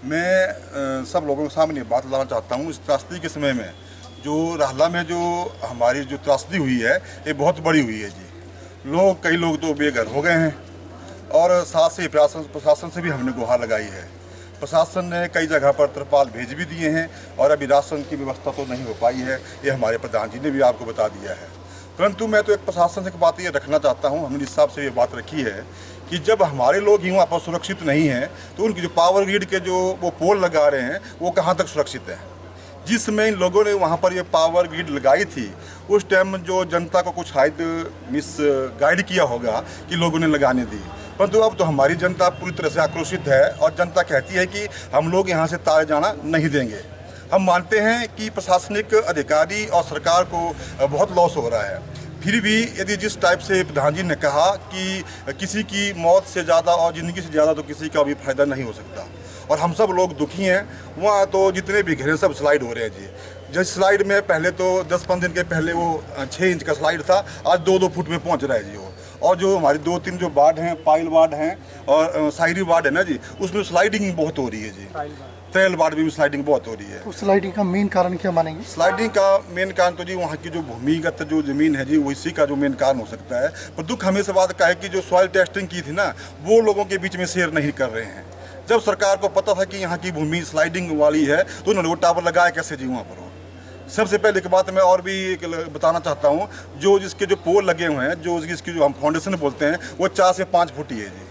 मैं सब लोगों के सामने बात लाना चाहता हूँ। इस त्रासदी के समय में जो राहला में जो हमारी जो त्रासदी हुई है ये बहुत बड़ी हुई है जी। कई लोग तो बेघर हो गए हैं और साथ से प्रशासन से भी हमने गुहार लगाई है। प्रशासन ने कई जगह पर तिरपाल भेज भी दिए हैं और अभी राशन की व्यवस्था तो नहीं हो पाई है, ये हमारे प्रधान जी ने भी आपको बता दिया है। परंतु मैं तो एक प्रशासन से एक बात ये रखना चाहता हूँ, हमने जिस हिसाब से ये बात रखी है कि जब हमारे लोग ही वहाँ पर सुरक्षित नहीं हैं तो उनकी जो पावर ग्रिड के जो वो पोल लगा रहे हैं वो कहाँ तक सुरक्षित है। जिस समय इन लोगों ने वहाँ पर ये पावर ग्रिड लगाई थी उस टाइम जो जनता को कुछ शायद मिस गाइड किया होगा कि लोगों ने लगाने दी, परंतु अब तो हमारी जनता पूरी तरह से आक्रोशित है और जनता कहती है कि हम लोग यहाँ से तारे जाना नहीं देंगे। हम मानते हैं कि प्रशासनिक अधिकारी और सरकार को बहुत लॉस हो रहा है, फिर भी यदि जिस टाइप से प्रधान जी ने कहा कि किसी की मौत से ज़्यादा और ज़िंदगी से ज़्यादा तो किसी का भी फायदा नहीं हो सकता और हम सब लोग दुखी हैं। वहाँ तो जितने भी घर हैं सब स्लाइड हो रहे हैं जी। जिस स्लाइड में पहले तो 10-15 दिन के पहले वो 6 इंच का स्लाइड था, आज 2-2 फुट में पहुँच रहा है जी वो। और जो हमारी 2-3 जो वार्ड हैं, पाइल वार्ड हैं और शायरी वार्ड है ना जी, उसमें स्लाइडिंग बहुत हो रही है जी। ट्रेल वार्ड में भी स्लाइडिंग बहुत हो रही है। तो स्लाइडिंग का मेन कारण क्या मानेंगे? स्लाइडिंग का मेन कारण तो जी वहाँ की जो भूमिगत जो ज़मीन है जी उसी का जो मेन कारण हो सकता है। पर दुख हमें से बात का है कि जो सॉइल टेस्टिंग की थी ना वो लोगों के बीच में शेयर नहीं कर रहे हैं। जब सरकार को पता था कि यहाँ की भूमि स्लाइडिंग वाली है तो उन्होंने वो टावर लगाया कैसे जी वहाँ पर हो। सबसे पहले की बात मैं और भी बताना चाहता हूँ, जो जिसके जो पोल लगे हुए हैं, जो इसकी जो हम फाउंडेशन बोलते हैं, वो 4 से 5 फुट ही है जी।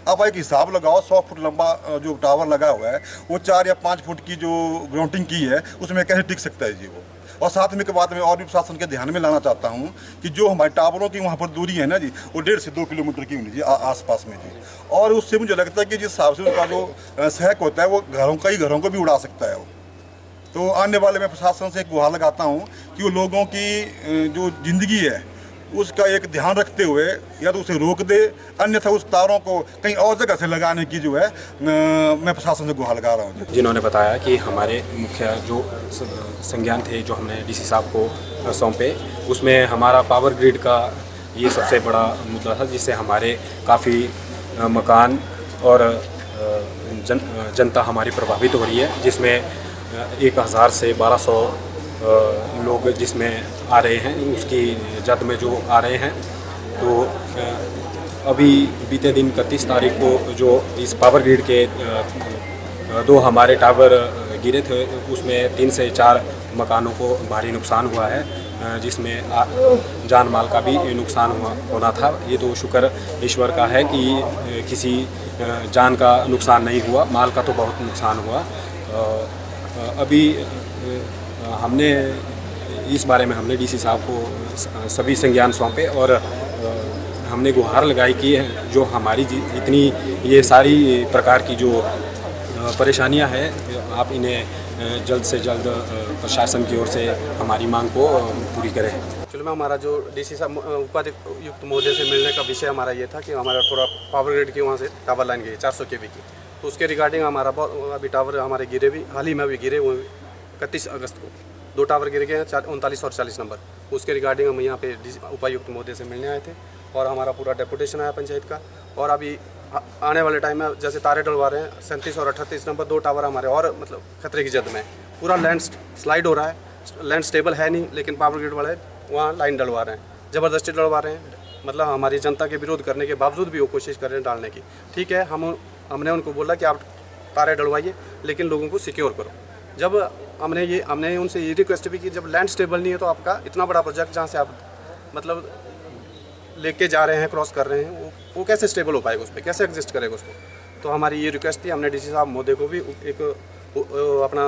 आप एक हिसाब लगाओ, 100 फुट लंबा जो टावर लगा हुआ है वो 4 या 5 फुट की जो ग्राउंडिंग की है उसमें कैसे टिक सकता है जी वो। और साथ में के बाद में और भी प्रशासन के ध्यान में लाना चाहता हूँ कि जो हमारे टावरों की वहाँ पर दूरी है ना जी वो 1.5 से 2 किलोमीटर की होनी जी आसपास में जी। और उससे मुझे लगता है कि जिस हिसाब से उनका जो सहक होता है वो घरों को भी उड़ा सकता है वो। तो आने वाले मैं प्रशासन से एक गुहार लगाता हूँ कि वो लोगों की जो ज़िंदगी है उसका एक ध्यान रखते हुए या तो उसे रोक दे, अन्यथा उस तारों को कहीं और जगह से लगाने की जो है मैं प्रशासन से गुहार लगा रहा हूँ। जिन्होंने बताया कि हमारे मुख्य जो संज्ञान थे जो हमने डीसी साहब को सौंपे उसमें हमारा पावर ग्रिड का ये सबसे बड़ा मुद्दा था, जिससे हमारे काफ़ी मकान और जनता हमारी प्रभावित हो रही है, जिसमें 1000 से 1200 लोग जिसमें आ रहे हैं, उसकी जद में जो आ रहे हैं। तो अभी बीते दिन 31 तारीख को जो इस पावर ग्रिड के 2 हमारे टावर गिरे थे उसमें 3 से 4 मकानों को भारी नुकसान हुआ है, जिसमें जान माल का भी नुकसान होना था। ये तो शुक्र ईश्वर का है कि किसी जान का नुकसान नहीं हुआ, माल का तो बहुत नुकसान हुआ। अभी हमने इस बारे में हमने डीसी साहब को सभी संज्ञान सौंपे और हमने गुहार लगाई कि जो हमारी इतनी ये सारी प्रकार की जो परेशानियां हैं आप इन्हें जल्द से जल्द प्रशासन की ओर से हमारी मांग को पूरी करें। एक्चुअली में हमारा जो डीसी साहब उपायुक्त महोदय से मिलने का विषय हमारा ये था कि हमारा थोड़ा पावर ग्रिड की वहाँ से टावर लाइन गई 400 kV की, तो उसके रिगार्डिंग हमारा अभी टावर हमारे गिरे भी, हाल ही में अभी गिरे हुए 31 अगस्त को 2 टावर गिर गए हैं 39 और 40 नंबर। उसके रिगार्डिंग हम यहाँ पे उपायुक्त महोदय से मिलने आए थे और हमारा पूरा डेपुटेशन आया पंचायत का। और अभी आने वाले टाइम में जैसे तारे डलवा रहे हैं 37 और 38 नंबर 2 टावर हमारे और मतलब खतरे की जद में। पूरा लैंड स्लाइड हो रहा है, लैंड स्टेबल है नहीं, लेकिन पावर ग्रिड वाले वहाँ लाइन डलवा रहे हैं, ज़बरदस्ती डलवा रहे हैं। मतलब हमारी जनता के विरोध करने के बावजूद भी वो कोशिश कर रहे हैं डालने की। ठीक है, हमने उनको बोला कि आप तारे डलवाइए लेकिन लोगों को सिक्योर करो। जब हमने उनसे ये रिक्वेस्ट भी की, जब लैंड स्टेबल नहीं है तो आपका इतना बड़ा प्रोजेक्ट जहाँ से आप मतलब लेके जा रहे हैं, क्रॉस कर रहे हैं, वो कैसे स्टेबल हो पाएगा, उस पर कैसे एग्जिस्ट करेगा उसको। तो हमारी ये रिक्वेस्ट थी, हमने डीसी साहब महोदय को भी एक अपना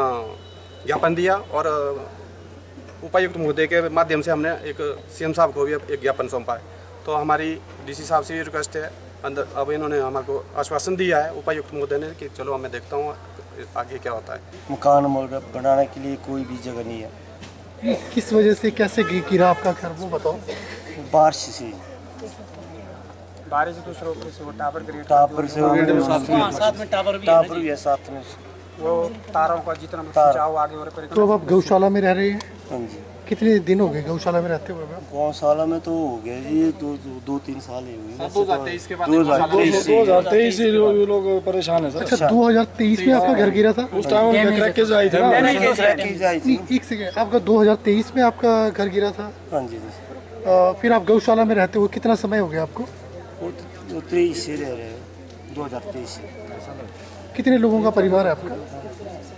ज्ञापन दिया और उपायुक्त महोदय के माध्यम से हमने एक सीएम साहब को भी एक ज्ञापन सौंपा है। तो हमारी डीसी साहब से ये रिक्वेस्ट है अंदर, अब इन्होंने हमारे को आश्वासन दिया है उपायुक्त महोदय ने कि चलो मैं देखता हूँ आगे क्या होता है। मकान बनाने के लिए कोई भी जगह नहीं है। किस वजह से, कैसे गिरा आपका घर वो बताओ? बारिश से बारिश तो स्रोत से वो टावर साथ में टावर भी है साथ में। वो तारों का जितना मतलब तार। खिंचाव आगे और तो अब आप गौशाला में रह रहे हैं, हाँ जी। कितने दिन हो गए गौशाला में रहते हुए आप? गौशाला में तो हो गया जी 2-3 साल ही हुए। 2023 के बाद 2023 से लोग परेशान है सर। अच्छा, 2023 में आपका घर गिरा था? उस टाइम उनके क्रैकेज आई थी ना। नहीं, एक सेकेंड, आपका 2023 में आपका घर गिरा था? हाँ जी। फिर आप गौशाला में रहते हुए कितना समय हो गया आपको? वो 23 से रह रहे हैं, 2023 से। कितने लोगों का परिवार है आपका?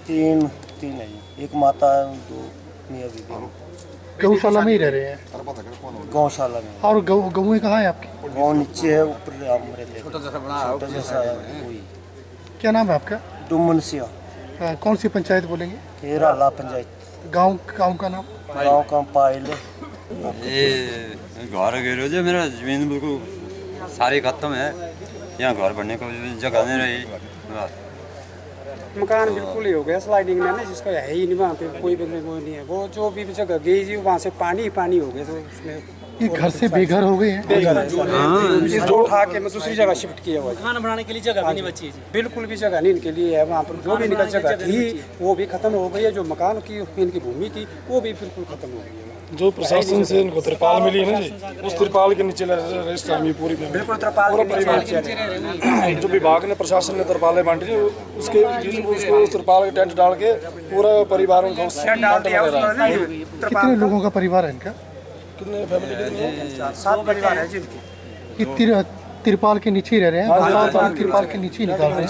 तीन है जी। एक माता है, 2 मियाँ बीबी हैं। गौशाला में ही रह रहे हैं? गौशाला में। और गौएं कहाँ है आपकी? गाँव नीचे है, ऊपर हम रहते हैं। छोटा जैसा है वही। क्या नाम है आपका? डुमनसिया। कौन सी पंचायत बोलेंगे? ये राला पंचायत। गांव का नाम? गाँव का पायल है। ये घर गिरो जो मेरा जमीन बिल्कुल सारी खत्म है। यहाँ घर बनने को जगह नहीं रही। मकान बिल्कुल ही हो गया स्लाइडिंग में ना, जिसका है ही नहीं वहाँ पे कोई भी नहीं है। वो जो भी जगह गई जी वहाँ से पानी हो गया, तो उसमें ये घर से बेघर हो गए हैं? इसको उठा के मैं दूसरी जगह शिफ्ट किया हुआ। खाना बनाने के लिए जगह भी नहीं बची है जी। बिल्कुल भी जगह नहीं इनके लिए है। वहाँ पर जो भी इनका जगह थी वो भी खत्म हो गई है। जो मकान की इनकी भूमि थी वो भी बिल्कुल खत्म हो गई है। जो प्रशासन से इनको तिरपाल मिली है ना जी, उस तिरपाल के नीचे रेस्ट आर्मी पूरी बिल्कुल तिरपाल पूरा के नीचे परिवार। जो विभाग ने प्रशासन ने तिरपालें बांटी उसके उसको उस तिरपाल के टेंट डाल के पूरा परिवार उनका उस टेंट में रह रहा है। कितने लोगों का परिवार है इनका? कितने फैमिली कितनी है? 7 परिवार है जिनकी। ये तिरपाल के नीचे ही रह रहे हैं? 7 लोग तिरपाल के नीचे ही निकाल रहे हैं।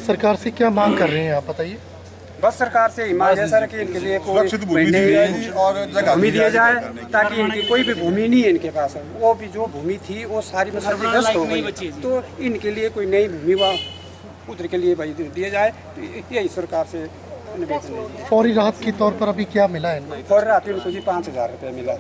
सरकार से क्या मांग कर रहे हैं आप बताइए? बस सरकार से ही मांग है सर कि इनके लिए कोई सुरक्षित भूमि दी जाए और जगह भूमि दी दिया जाए जाए, ताकि इनकी कोई भी भूमि नहीं है इनके पास। वो भी जो भूमि थी वो सारी मतलब नष्ट हो गई, तो इनके लिए कोई नई भूमि व उधर के लिए भाई दिया जाए। तो यही सरकार से निवेदन है। फौरी राहत के तौर पर अभी क्या मिला है इनको? और रात इनको जी 5,000 रुपये मिला।